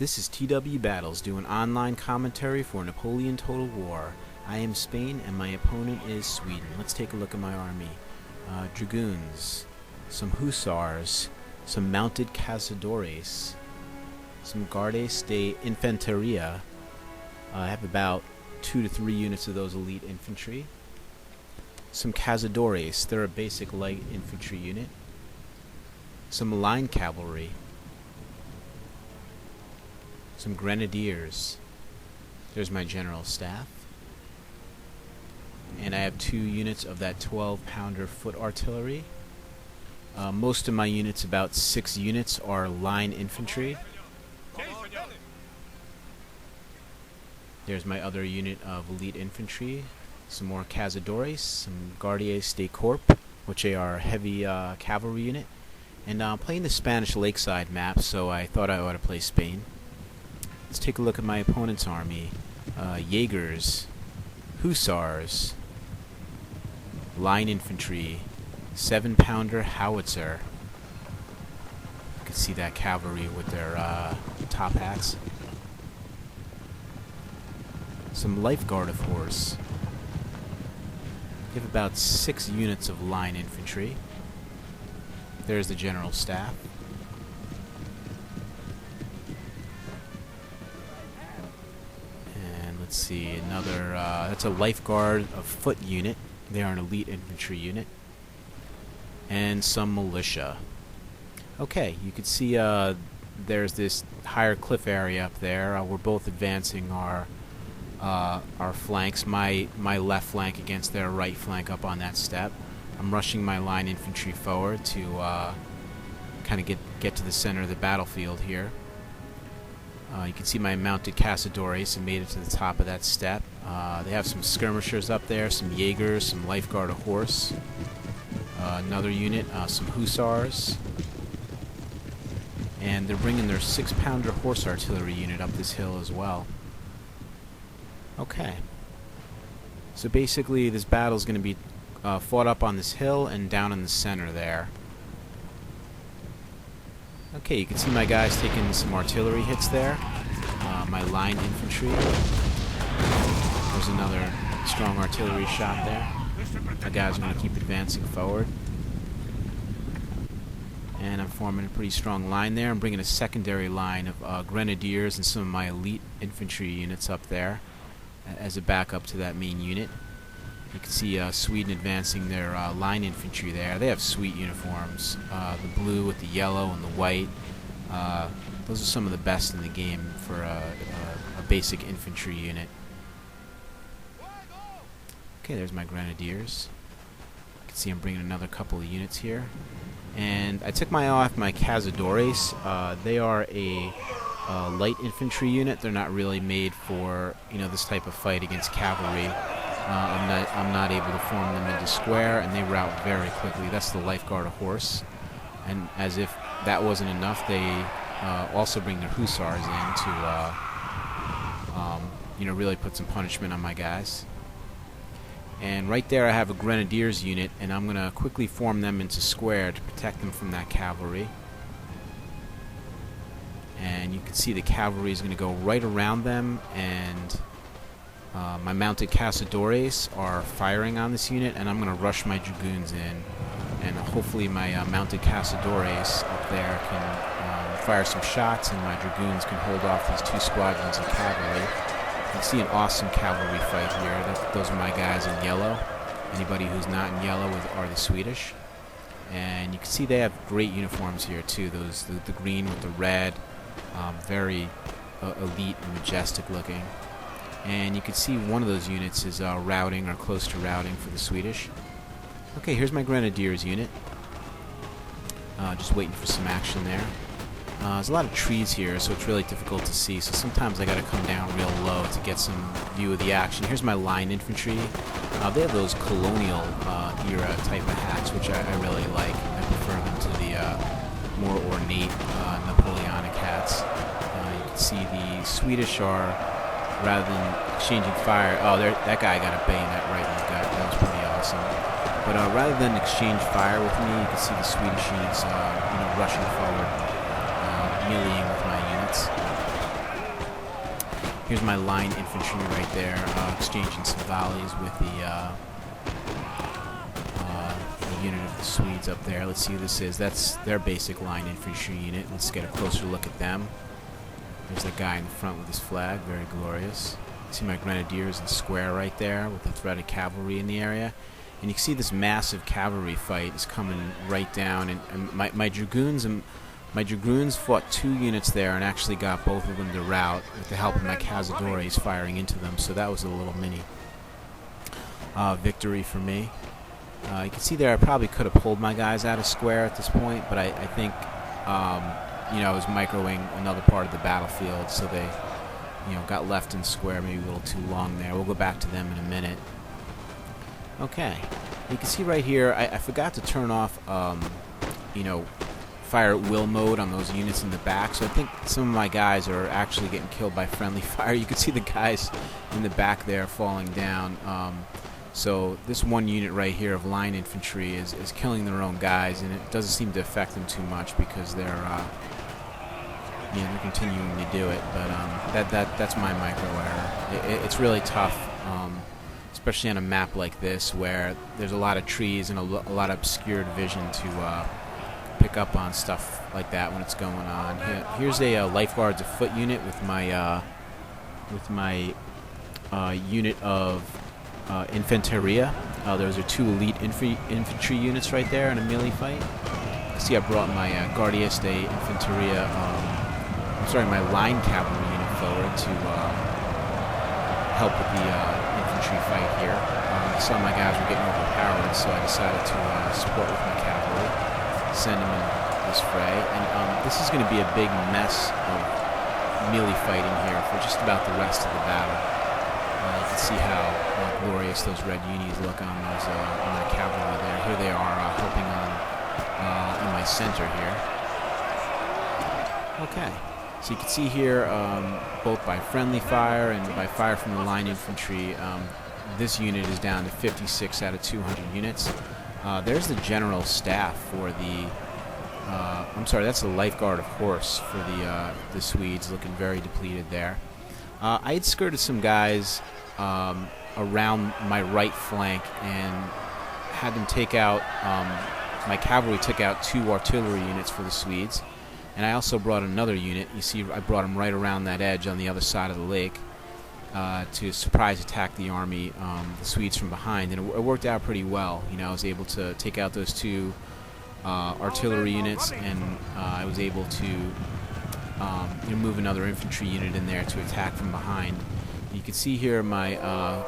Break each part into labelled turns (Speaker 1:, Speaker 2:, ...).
Speaker 1: This is TW Battles doing online commentary for Napoleon Total War. I am Spain and my opponent is Sweden. Let's take a look at my army. Dragoons, some hussars, some mounted cazadores, some guardes de infanteria. I have about 2 to 3 units of those elite infantry. Some cazadores, they're a basic light infantry unit. Some line cavalry. Some grenadiers. There's my general staff. And I have 2 units of that 12-pounder foot artillery. Most of my units, about 6 units, are line infantry. There's my other unit of elite infantry. Some more cazadores, some guardias de corps, which are a heavy cavalry unit. And I'm playing the Spanish lakeside map, so I thought I ought to play Spain. Let's take a look at my opponent's army. Jaegers, hussars, line infantry, 7-pounder howitzer. You can see that cavalry with their top hats. Some lifeguard of horse. You have about 6 units of line infantry. There's the general staff. And let's see, another, that's a lifeguard of foot unit. They are an elite infantry unit. And some militia. Okay, you can see there's this higher cliff area up there. We're both advancing our flanks. My left flank against their right flank up on that step. I'm rushing my line infantry forward to kind of get to the center of the battlefield here. You can see my mounted cazadores have made it to the top of that step. They have some skirmishers up there, some Jaegers, some lifeguard of horse. Another unit, some hussars. And they're bringing their 6-pounder horse artillery unit up this hill as well. Okay. So basically this battle is going to be fought up on this hill and down in the center there. Okay, you can see my guys taking some artillery hits there. My line infantry. There's another strong artillery shot there. My guys are going to keep advancing forward. And I'm forming a pretty strong line there. I'm bringing a secondary line of grenadiers and some of my elite infantry units up there as a backup to that main unit. You can see Sweden advancing their line infantry there. They have sweet uniforms. The blue with the yellow and the white. Those are some of the best in the game for a basic infantry unit. Okay, there's my grenadiers. You can see I'm bringing another couple of units here. And I took my eye off my cazadores. They are a light infantry unit. They're not really made for this type of fight against cavalry. I'm not able to form them into square, and they rout very quickly. That's the lifeguard of horse. And as if that wasn't enough, they also bring their hussars in to really put some punishment on my guys. And right there I have a grenadiers unit, and I'm going to quickly form them into square to protect them from that cavalry. And you can see the cavalry is going to go right around them, and my mounted cazadores are firing on this unit, and I'm going to rush my dragoons in. And hopefully my mounted cazadores up there can fire some shots, and my dragoons can hold off these 2 squadrons of cavalry. You can see an awesome cavalry fight here. Those are my guys in yellow. Anybody who's not in yellow are the Swedish. And you can see they have great uniforms here too. The green with the red, very elite and majestic looking. And you can see one of those units is routing or close to routing for the Swedish. Okay, here's my grenadiers unit. Just waiting for some action there. There's a lot of trees here, so it's really difficult to see. So sometimes I got to come down real low to get some view of the action. Here's my line infantry. They have those colonial era type of hats, which I really like. I prefer them to the more ornate Napoleonic hats. You can see the Swedish are, rather than exchanging fire, that guy got a bayonet right in the gut. That was pretty awesome. But rather than exchange fire with me, you can see the Swedish units, rushing forward, meleeing with my units. Here's my line infantry right there, exchanging some volleys with the unit of the Swedes up there. Let's see who this is. That's their basic line infantry unit. Let's get a closer look at them. There's the guy in the front with his flag, very glorious. See my grenadiers in square right there with the threat of cavalry in the area. And you can see this massive cavalry fight is coming right down. And my dragoons fought 2 units there and actually got both of them to rout with the help of my cazadores firing into them. So that was a little mini victory for me. You can see there I probably could have pulled my guys out of square at this point, but I think I was microing another part of the battlefield, so they got left in square maybe a little too long there. We'll go back to them in a minute. Okay, you can see right here I forgot to turn off fire at will mode on those units in the back, so I think some of my guys are actually getting killed by friendly fire. You can see the guys in the back there falling down. So this one unit right here of line infantry is killing their own guys, and it doesn't seem to affect them too much because they're continuing to do it. But that's my micro error. It's really tough, especially on a map like this where there's a lot of trees and a lot of obscured vision to pick up on stuff like that when it's going on. Here's a Lifeguards of Foot unit with my unit of Infanteria. Those are 2 elite infantry units right there in a melee fight. See, I brought my Guardias de Infanteria, my line cavalry unit forward to help with the infantry fight here. Some of my guys were getting overpowered, so I decided to support with my cavalry, send them in this fray. And this is going to be a big mess of melee fighting here for just about the rest of the battle. You can see how glorious those red unis look on those on my cavalry there. Here they are helping on in my center here. Okay, so you can see here both by friendly fire and by fire from the line infantry, this unit is down to 56 out of 200 units. There's the general staff for the that's the Lifeguard of Horse for the Swedes, looking very depleted there. I had skirted some guys around my right flank and had them take out, my cavalry took out 2 artillery units for the Swedes, and I also brought another unit. You see, I brought them right around that edge on the other side of the lake to surprise attack the army, the Swedes from behind, and it worked out pretty well. I was able to take out those 2 artillery units, and I was able to move another infantry unit in there to attack from behind. You can see here my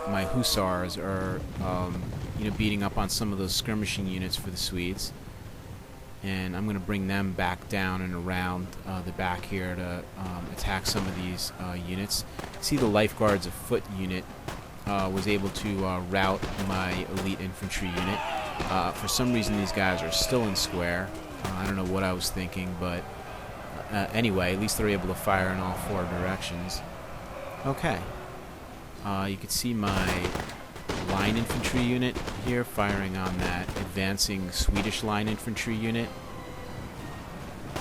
Speaker 1: my hussars are beating up on some of those skirmishing units for the Swedes, and I'm going to bring them back down and around the back here to attack some of these units. See, the Lifeguards of Foot unit was able to rout my elite infantry unit. For some reason these guys are still in square. I don't know what I was thinking, but anyway, at least they're able to fire in all 4 directions. Okay. You can see my line infantry unit here firing on that advancing Swedish line infantry unit.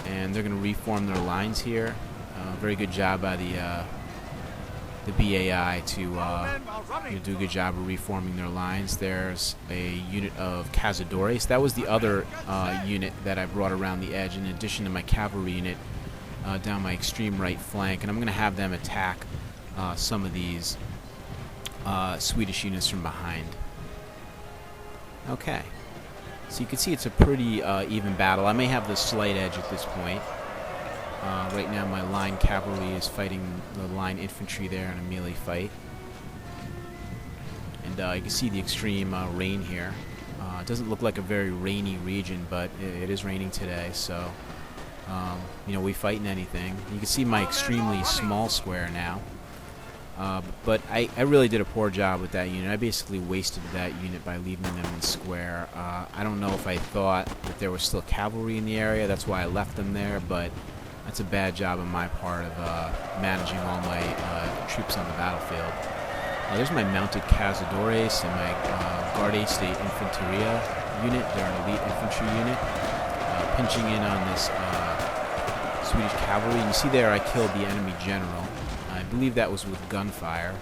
Speaker 1: And they're going to reform their lines here. Very good job by the BAI to do a good job of reforming their lines. There's a unit of cazadores. That was the other unit that I brought around the edge in addition to my cavalry unit down my extreme right flank. And I'm going to have them attack some of these Swedish units from behind. Okay, so you can see it's a pretty even battle. I may have the slight edge at this point. Right now my line cavalry is fighting the line infantry there in a melee fight. And you can see the extreme rain here. It doesn't look like a very rainy region, but it is raining today, so we fight in anything. You can see my extremely small square now. But I really did a poor job with that unit. I basically wasted that unit by leaving them in square. I don't know if I thought that there was still cavalry in the area. That's why I left them there, but that's a bad job on my part of managing all my troops on the battlefield. There's my mounted cazadores and my Guardias de Infanteria unit. They're an elite infantry unit. Pinching in on this Swedish cavalry. And you see there I killed the enemy general. I believe that was with gunfire,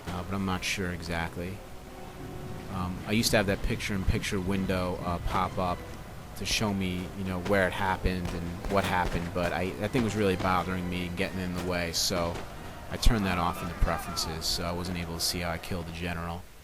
Speaker 1: but I'm not sure exactly. I used to have that picture-in-picture window pop up to show me, where it happened and what happened, but that thing was really bothering me and getting in the way, so I turned that off in the preferences, so I wasn't able to see how I killed the general.